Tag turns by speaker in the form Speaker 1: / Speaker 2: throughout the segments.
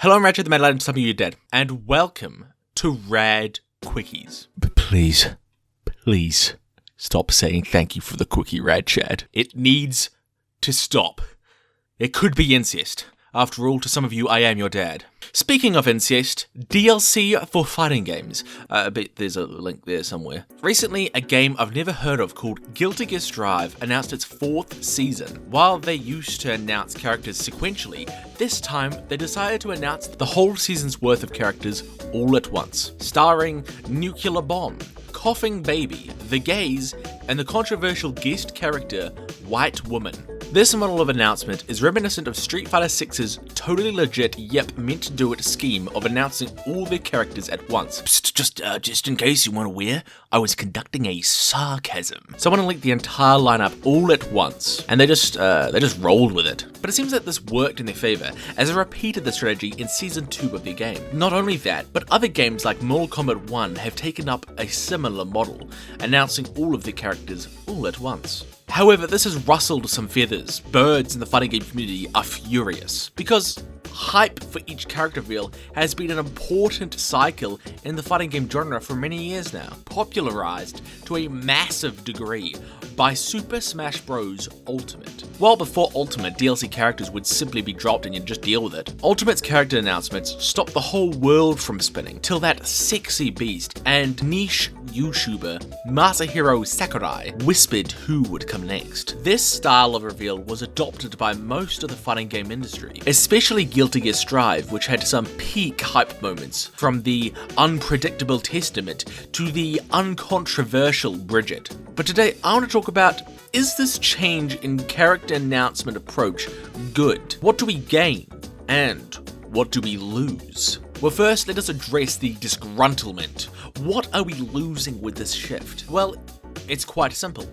Speaker 1: Hello, I'm Ratchet, the Mad Lad, and some of you dead, and welcome to Rad Quickies. But please, stop saying thank you for the quickie, Rad Chad. It needs to stop. It could be incest. After all, to some of you, I am your dad. Speaking of incest, DLC for fighting games. I bet there's a link there somewhere. Recently, a game I've never heard of called Guilty Gear Strive announced its 4th season. While they used to announce characters sequentially, this time they decided to announce the whole season's worth of characters all at once. Starring Nuclear Bomb, Coughing Baby, The Gaze, and the controversial guest character, White Woman. This model of announcement is reminiscent of Street Fighter VI's totally legit yep meant to do it scheme of announcing all their characters at once. Psst, just in case you weren't aware, I was conducting a sarcasm. Someone leaked the entire lineup all at once, and they just rolled with it. But it seems that this worked in their favor, as they repeated the strategy in Season 2 of their game. Not only that, but other games like Mortal Kombat 1 have taken up a similar model, announcing all of their characters all at once. However, this has rustled some feathers. Birds in the fighting game community are furious, because hype for each character reveal has been an important cycle in the fighting game genre for many years now, popularized to a massive degree by Super Smash Bros. Ultimate. While before Ultimate, DLC characters would simply be dropped and you'd just deal with it, Ultimate's character announcements stopped the whole world from spinning, till that sexy beast and niche YouTuber Masahiro Sakurai whispered who would come next. This style of reveal was adopted by most of the fighting game industry, especially Guilty Gear Strive, which had some peak hype moments, from the unpredictable Testament to the uncontroversial Bridget. But today I want to talk about, is this change in character announcement approach good? What do we gain? And what do we lose? Well, first, let us address the disgruntlement. What are we losing with this shift? Well, it's quite simple.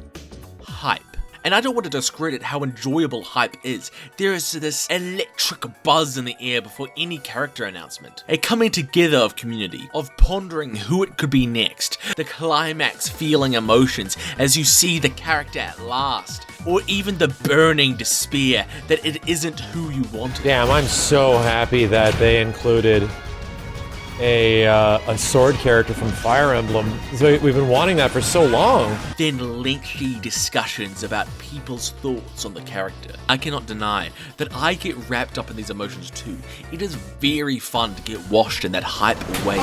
Speaker 1: Hype. And I don't want to discredit how enjoyable hype is. There is this electric buzz in the air before any character announcement. A coming together of community, of pondering who it could be next. The climax feeling emotions as you see the character at last. Or even the burning despair that it isn't who you wanted.
Speaker 2: Damn, I'm so happy that they included a sword character from Fire Emblem. So we've been wanting that for so long.
Speaker 1: Then lengthy discussions about people's thoughts on the character. I cannot deny that I get wrapped up in these emotions too. It is very fun to get washed in that hype wave.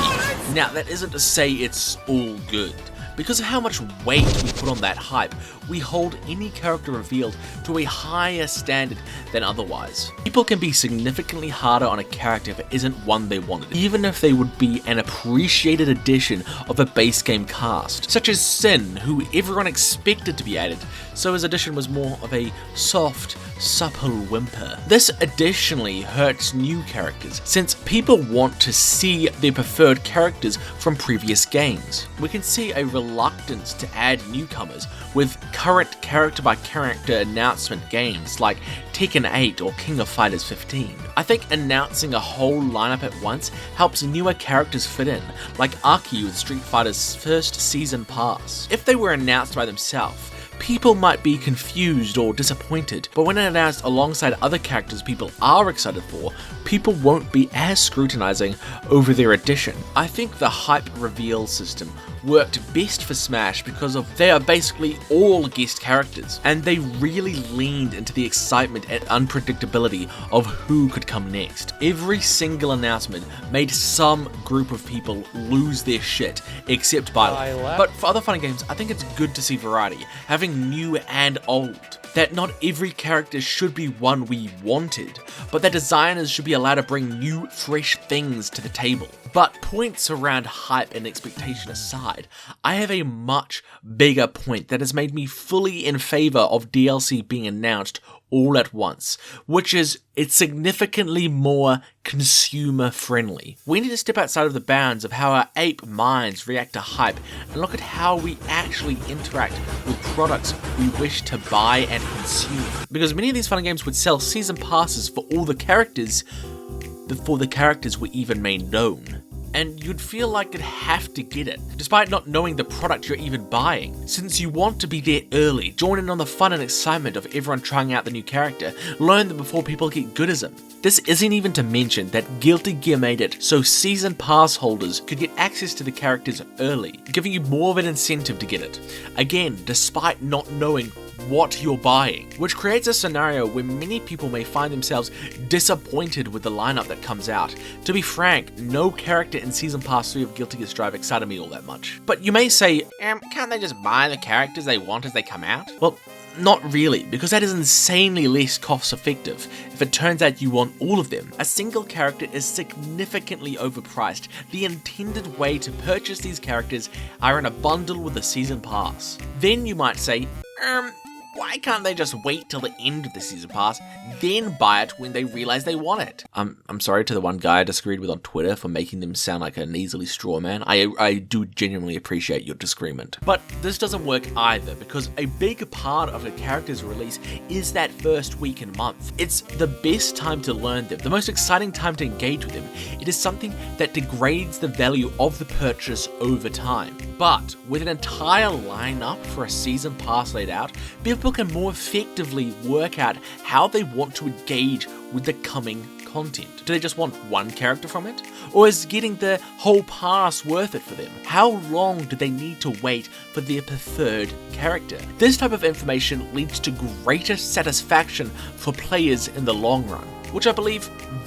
Speaker 1: Now, that isn't to say it's all good. Because of how much weight we put on that hype, we hold any character revealed to a higher standard than otherwise. People can be significantly harder on a character if it isn't one they wanted, even if they would be an appreciated addition of a base game cast, such as Sin, who everyone expected to be added, so his addition was more of a soft, supple whimper. This additionally hurts new characters, since people want to see their preferred characters from previous games. We can see a reluctance to add newcomers with current character-by-character announcement games like Tekken 8 or King of Fighters 15. I think announcing a whole lineup at once helps newer characters fit in, like Aki with Street Fighter's first season pass. If they were announced by themselves, people might be confused or disappointed, but when announced alongside other characters people are excited for, people won't be as scrutinizing over their addition. I think the hype reveal system worked best for Smash because they are basically all guest characters, and they really leaned into the excitement and unpredictability of who could come next. Every single announcement made some group of people lose their shit, except Berdly. But for other fighting games, I think it's good to see variety, having new and old. That not every character should be one we wanted, but that designers should be allowed to bring new, fresh things to the table. But points around hype and expectation aside, I have a much bigger point that has made me fully in favor of DLC being announced all at once, which is it's significantly more consumer friendly. We need to step outside of the bounds of how our ape minds react to hype and look at how we actually interact with products we wish to buy and consume. Because many of these fighting games would sell season passes for all the characters before the characters were even made known. and you'd feel like you'd have to get it, despite not knowing the product you're even buying. Since you want to be there early, join in on the fun and excitement of everyone trying out the new character, learn them before people get good as them. This isn't even to mention that Guilty Gear made it so season pass holders could get access to the characters early, giving you more of an incentive to get it. Again, despite not knowing what you're buying, which creates a scenario where many people may find themselves disappointed with the lineup that comes out. To be frank, no character in Season Pass 3 of Guilty Gear Strive excited me all that much. But you may say, can't they just buy the characters they want as they come out? Well, not really, because that is insanely less cost effective if it turns out you want all of them. A single character is significantly overpriced. The intended way to purchase these characters are in a bundle with the Season Pass. Then you might say, why can't they just wait till the end of the Season Pass, then buy it when they realize they want it? I'm sorry to the one guy I disagreed with on Twitter for making them sound like an easily straw man. I do genuinely appreciate your disagreement. But this doesn't work either, because a big part of a character's release is that first week and month. It's the best time to learn them, the most exciting time to engage with them. It is something that degrades the value of the purchase over time. But with an entire lineup for a Season Pass laid out, people can more effectively work out how they want to engage with the coming content. Do they just want one character from it? Or is getting the whole pass worth it for them? How long do they need to wait for their preferred character? This type of information leads to greater satisfaction for players in the long run, which I believe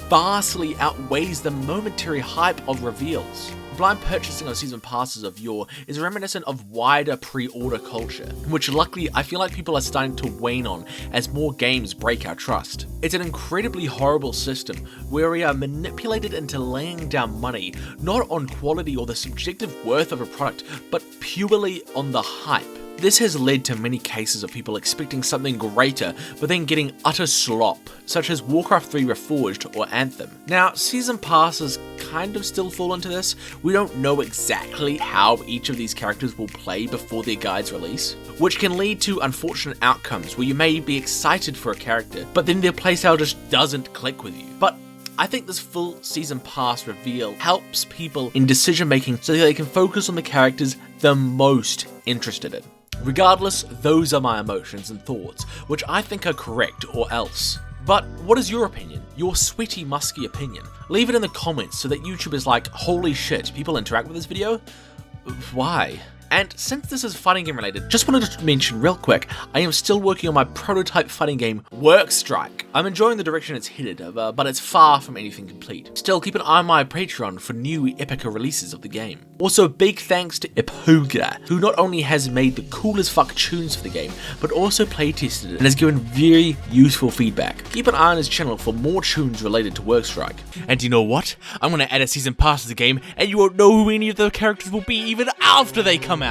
Speaker 1: vastly outweighs the momentary hype of reveals. Blind purchasing of season passes of yore is reminiscent of wider pre-order culture, which luckily I feel like people are starting to wane on as more games break our trust. It's an incredibly horrible system where we are manipulated into laying down money not on quality or the subjective worth of a product, but purely on the hype. This has led to many cases of people expecting something greater, but then getting utter slop, such as Warcraft 3 Reforged or Anthem. Now, season passes kind of still fall into this. We don't know exactly how each of these characters will play before their guide's release, which can lead to unfortunate outcomes where you may be excited for a character, but then their playstyle just doesn't click with you. But I think this full season pass reveal helps people in decision making so that they can focus on the characters they're most interested in. Regardless, those are my emotions and thoughts, which I think are correct or else. But what is your opinion? Your sweaty, musky opinion? Leave it in the comments so that YouTube is like, holy shit, people interact with this video? Why? And since this is fighting game related, just wanted to mention real quick, I am still working on my prototype fighting game, Work Strike. I'm enjoying the direction it's headed, but it's far from anything complete. Still, keep an eye on my Patreon for new Epica releases of the game. Also, big thanks to Ipuga, who not only has made the coolest fuck tunes for the game, but also playtested it and has given very useful feedback. Keep an eye on his channel for more tunes related to Work Strike. And you know what? I'm gonna add a season pass to the game, and you won't know who any of the characters will be even after they come out.